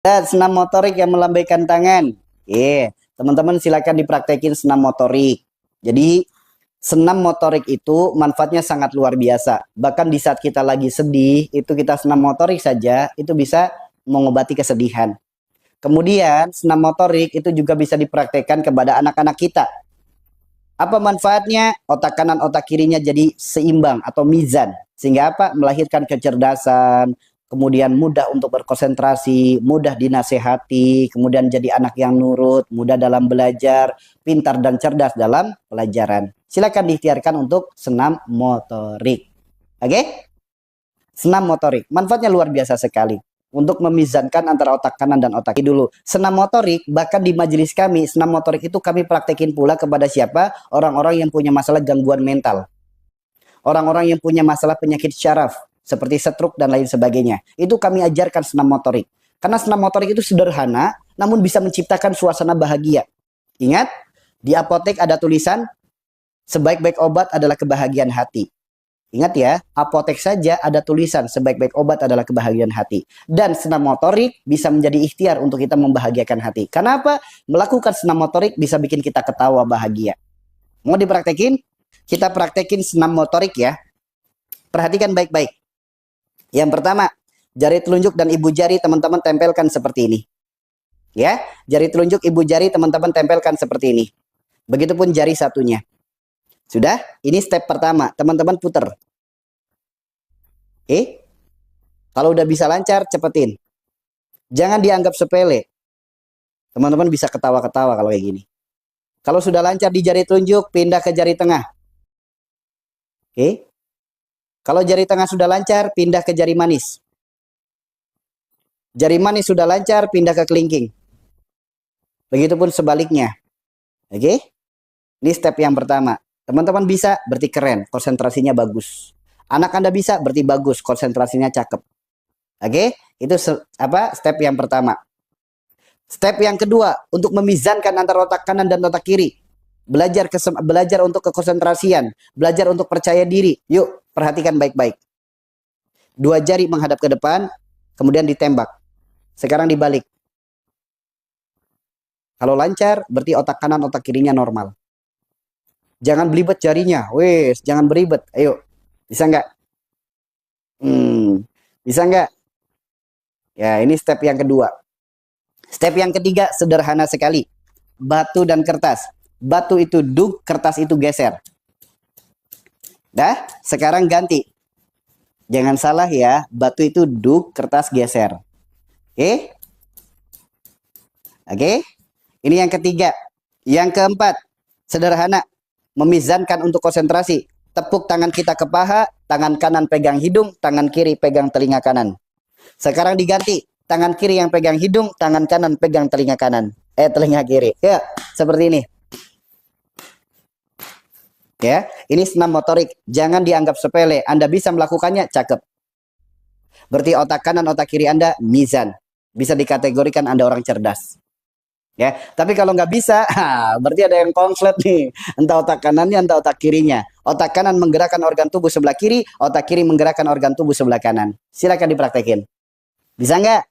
Dan senam motorik yang melambaikan tangan. Teman-teman silakan dipraktekin senam motorik. Jadi senam motorik itu manfaatnya sangat luar biasa. Bahkan di saat kita lagi sedih, itu kita senam motorik saja, itu bisa mengobati kesedihan. Kemudian senam motorik itu juga bisa dipraktekkan kepada anak-anak kita. Apa manfaatnya? Otak kanan, otak kirinya jadi seimbang atau mizan. Sehingga apa? Melahirkan kecerdasan, kemudian mudah untuk berkonsentrasi, mudah dinasehati, kemudian jadi anak yang nurut, mudah dalam belajar, pintar dan cerdas dalam pelajaran. Silakan diikhtiarkan untuk senam motorik. Oke? Senam motorik, manfaatnya luar biasa sekali. Untuk memizankan antara otak kanan dan otak kiri dulu. Senam motorik, bahkan di majelis kami, senam motorik itu kami praktekin pula kepada siapa? Orang-orang yang punya masalah gangguan mental. Orang-orang yang punya masalah penyakit syaraf, seperti stroke dan lain sebagainya. Itu kami ajarkan senam motorik. Karena senam motorik itu sederhana, namun bisa menciptakan suasana bahagia. Ingat, di apotek ada tulisan, sebaik-baik obat adalah kebahagiaan hati. Ingat ya, apotek saja ada tulisan sebaik-baik obat adalah kebahagiaan hati. Dan senam motorik bisa menjadi ikhtiar untuk kita membahagiakan hati. Kenapa? Melakukan senam motorik bisa bikin kita ketawa bahagia. Mau dipraktekin? Kita praktekin senam motorik ya. Perhatikan baik-baik. Yang pertama, jari telunjuk dan ibu jari teman-teman tempelkan seperti ini. Ya, jari telunjuk ibu jari teman-teman tempelkan seperti ini. Begitupun jari satunya. Sudah? Ini step pertama. Teman-teman puter. Kalau udah bisa lancar, cepetin. Jangan dianggap sepele. Teman-teman bisa ketawa-ketawa kalau kayak gini. Kalau sudah lancar di jari telunjuk, pindah ke jari tengah. Kalau jari tengah sudah lancar, pindah ke jari manis. Jari manis sudah lancar, pindah ke kelingking. Begitupun sebaliknya. Ini step yang pertama. Teman-teman bisa, berarti keren, konsentrasinya bagus. Anak Anda bisa, berarti bagus, konsentrasinya cakep. Itu step yang pertama. Step yang kedua, untuk memizankan antara otak kanan dan otak kiri. Belajar untuk kekonsentrasian, belajar untuk percaya diri. Yuk, perhatikan baik-baik. Dua jari menghadap ke depan, kemudian ditembak. Sekarang dibalik. Kalau lancar, berarti otak kanan, otak kirinya normal. Jangan belibet jarinya. Jangan beribet. Ayo. Bisa nggak? Bisa nggak? Ya, ini step yang kedua. Step yang ketiga sederhana sekali. Batu dan kertas. Batu itu duk, kertas itu geser. Dah, sekarang ganti. Jangan salah ya, batu itu duk, kertas geser. Oke? Ini yang ketiga. Yang keempat, sederhana. Memizankan untuk konsentrasi. Tepuk tangan kita ke paha, tangan kanan pegang hidung, tangan kiri pegang telinga kanan. Sekarang diganti, tangan kiri yang pegang hidung, tangan kanan pegang telinga kanan. Telinga kiri. Ya, seperti ini. Ya, ini senam motorik. Jangan dianggap sepele. Anda bisa melakukannya, cakep. Berarti otak kanan, otak kiri Anda mizan. Bisa dikategorikan Anda orang cerdas. Ya, tapi kalau nggak bisa, berarti ada yang konslet nih. Entah otak kanannya, entah otak kirinya. Otak kanan menggerakkan organ tubuh sebelah kiri, otak kiri menggerakkan organ tubuh sebelah kanan. Silakan dipraktekin. Bisa nggak?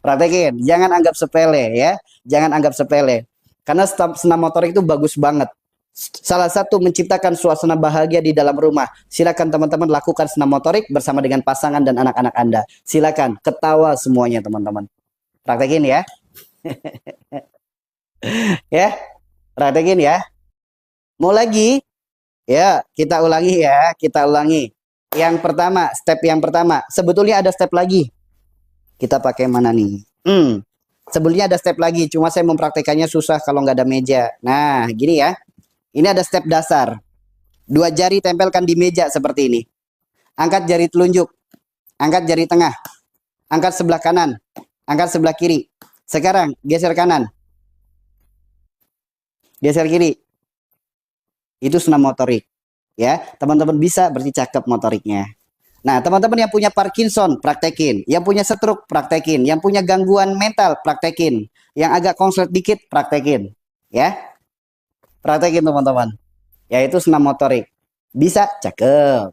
Praktekin. Jangan anggap sepele ya. Jangan anggap sepele. Karena senam motorik itu bagus banget. Salah satu menciptakan suasana bahagia di dalam rumah. Silakan teman-teman lakukan senam motorik bersama dengan pasangan dan anak-anak Anda. Silakan ketawa semuanya teman-teman. Praktekin ya. Ya, praktekin ya. Mau lagi? Ya, kita ulangi ya, kita ulangi. Yang pertama, step yang pertama. Sebetulnya ada step lagi. Kita pakai mana nih? Sebetulnya ada step lagi, cuma saya mempraktekannya susah kalau nggak ada meja. Nah, gini ya. Ini ada step dasar. Dua jari tempelkan di meja seperti ini. Angkat jari telunjuk. Angkat jari tengah. Angkat sebelah kanan. Angkat sebelah kiri. Sekarang geser kanan. Geser kiri. Itu senam motorik. Ya, teman-teman bisa berarti cakep motoriknya. Nah, teman-teman yang punya Parkinson, praktekin. Yang punya stroke, praktekin. Yang punya gangguan mental, praktekin. Yang agak konslet dikit, praktekin. Ya, praktekin teman-teman. Yaitu senam motorik. Bisa, cakep.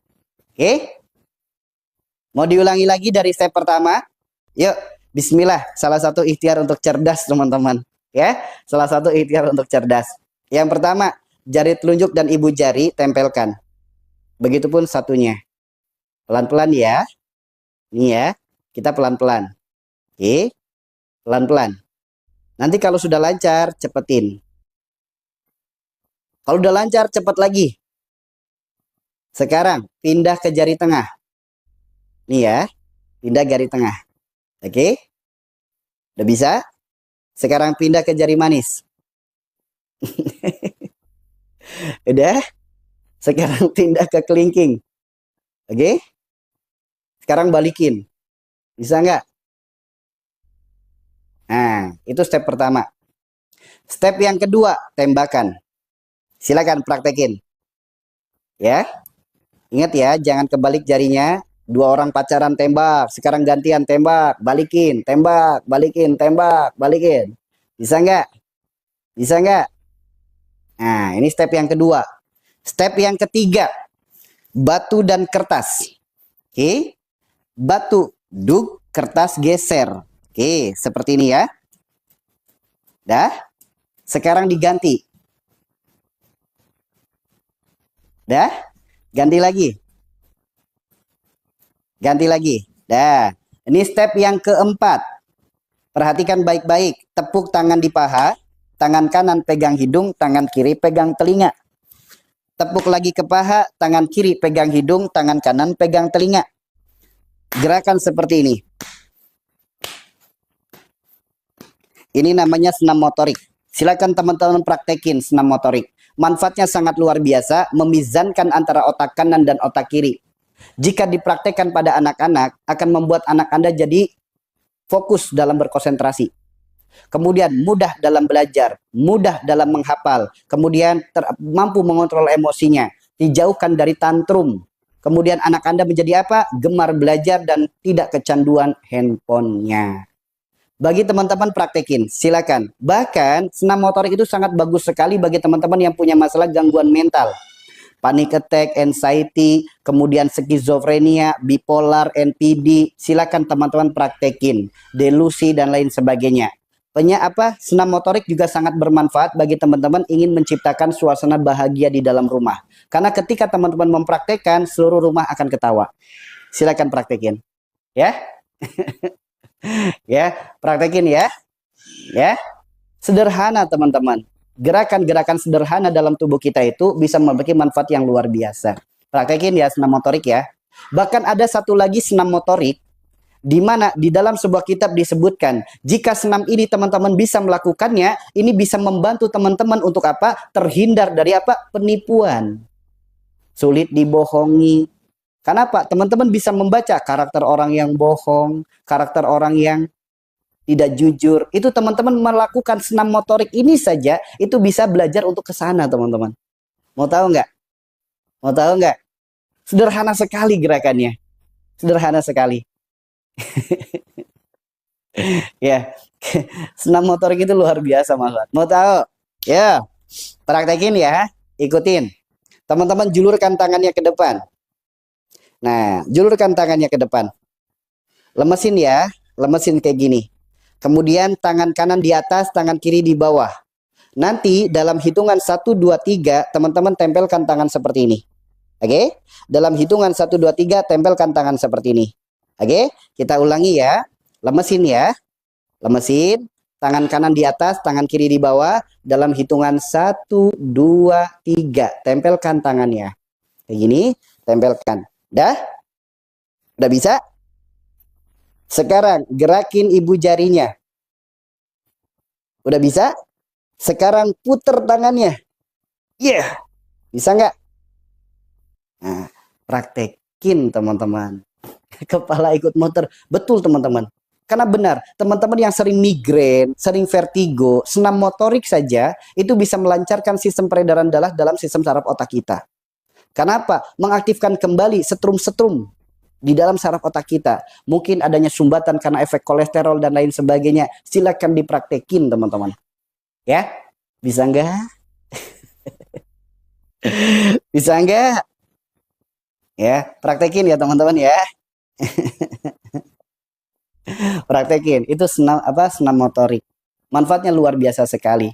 Oke? Mau diulangi lagi dari step pertama? Yuk, Bismillah, salah satu ikhtiar untuk cerdas teman-teman. Ya, salah satu ikhtiar untuk cerdas. Yang pertama, jari telunjuk dan ibu jari tempelkan. Begitupun satunya. Pelan-pelan ya. Ini ya, kita pelan-pelan. Oke, pelan-pelan. Nanti kalau sudah lancar, cepetin. Kalau udah lancar, cepet lagi. Sekarang, pindah ke jari tengah. Nih ya, pindah jari tengah. Oke, udah bisa? Sekarang pindah ke jari manis. Udah? Sekarang pindah ke kelingking. Oke? Sekarang balikin. Bisa nggak? Nah, itu step pertama. Step yang kedua, tembakan. Silakan praktekin. Ya, ingat ya, jangan kebalik jarinya. Dua orang pacaran tembak, sekarang gantian tembak, balikin, tembak, balikin, tembak, balikin. Bisa nggak? Bisa nggak? Nah, ini step yang kedua. Step yang ketiga, batu dan kertas. Oke, batu, duk, kertas geser. Oke, seperti ini ya. Dah, sekarang diganti. Dah, ganti lagi. Ganti lagi. Dah, ini step yang keempat. Perhatikan baik-baik. Tepuk tangan di paha, tangan kanan pegang hidung, tangan kiri pegang telinga. Tepuk lagi ke paha, tangan kiri pegang hidung, tangan kanan pegang telinga. Gerakan seperti ini. Ini namanya senam motorik. Silakan teman-teman praktekin senam motorik. Manfaatnya sangat luar biasa, memizankan antara otak kanan dan otak kiri. Jika dipraktekkan pada anak-anak, akan membuat anak Anda jadi fokus dalam berkonsentrasi. Kemudian mudah dalam belajar, mudah dalam menghafal, kemudian mampu mengontrol emosinya, dijauhkan dari tantrum. Kemudian anak Anda menjadi apa? Gemar belajar dan tidak kecanduan handphonenya. Bagi teman-teman praktekin, silakan. Bahkan senam motorik itu sangat bagus sekali bagi teman-teman yang punya masalah gangguan mental. Panic attack, anxiety, kemudian skizofrenia, bipolar, NPD. Silakan teman-teman praktekin. Delusi dan lain sebagainya. Senam motorik juga sangat bermanfaat bagi teman-teman ingin menciptakan suasana bahagia di dalam rumah. Karena ketika teman-teman mempraktekkan, seluruh rumah akan ketawa. Silakan praktekin. Ya. Ya, praktekin ya. Ya. Sederhana teman-teman. Gerakan-gerakan sederhana dalam tubuh kita itu bisa memiliki manfaat yang luar biasa. Praktekin ya senam motorik ya. Bahkan ada satu lagi senam motorik di mana di dalam sebuah kitab disebutkan jika senam ini teman-teman bisa melakukannya, ini bisa membantu teman-teman untuk apa? Terhindar dari apa? Penipuan. Sulit dibohongi. Kenapa? Teman-teman bisa membaca karakter orang yang bohong, karakter orang yang tidak jujur. Itu teman-teman melakukan senam motorik ini saja, itu bisa belajar untuk ke sana teman-teman. Mau tahu nggak? Mau tahu nggak? Sederhana sekali gerakannya. Sederhana sekali. Ya, senam motorik itu luar biasa Mas. Mau tahu? Ya, praktekin ya. Ikutin. Teman-teman julurkan tangannya ke depan. Nah, julurkan tangannya ke depan. Lemesin ya, lemesin kayak gini. Kemudian tangan kanan di atas, tangan kiri di bawah. Nanti dalam hitungan 1, 2, 3, teman-teman tempelkan tangan seperti ini. Oke? Dalam hitungan 1, 2, 3, tempelkan tangan seperti ini. Oke? Kita ulangi ya. Lemesin ya. Lemesin. Tangan kanan di atas, tangan kiri di bawah. Dalam hitungan 1, 2, 3. Tempelkan tangannya. Kayak gini, tempelkan. Dah? Udah bisa? Sekarang gerakin ibu jarinya. Udah bisa? Sekarang puter tangannya. Iya. Yeah. Bisa nggak? Nah, praktekin teman-teman. Kepala ikut muter. Betul teman-teman. Karena benar, teman-teman yang sering migrain, sering vertigo, senam motorik saja, itu bisa melancarkan sistem peredaran darah dalam sistem saraf otak kita. Kenapa? Mengaktifkan kembali setrum-setrum di dalam saraf otak kita. Mungkin adanya sumbatan karena efek kolesterol dan lain sebagainya. Silakan dipraktekin teman-teman. Ya, bisa nggak? Bisa nggak? Ya, praktekin ya teman-teman ya. Praktekin itu senam motorik. Manfaatnya luar biasa sekali.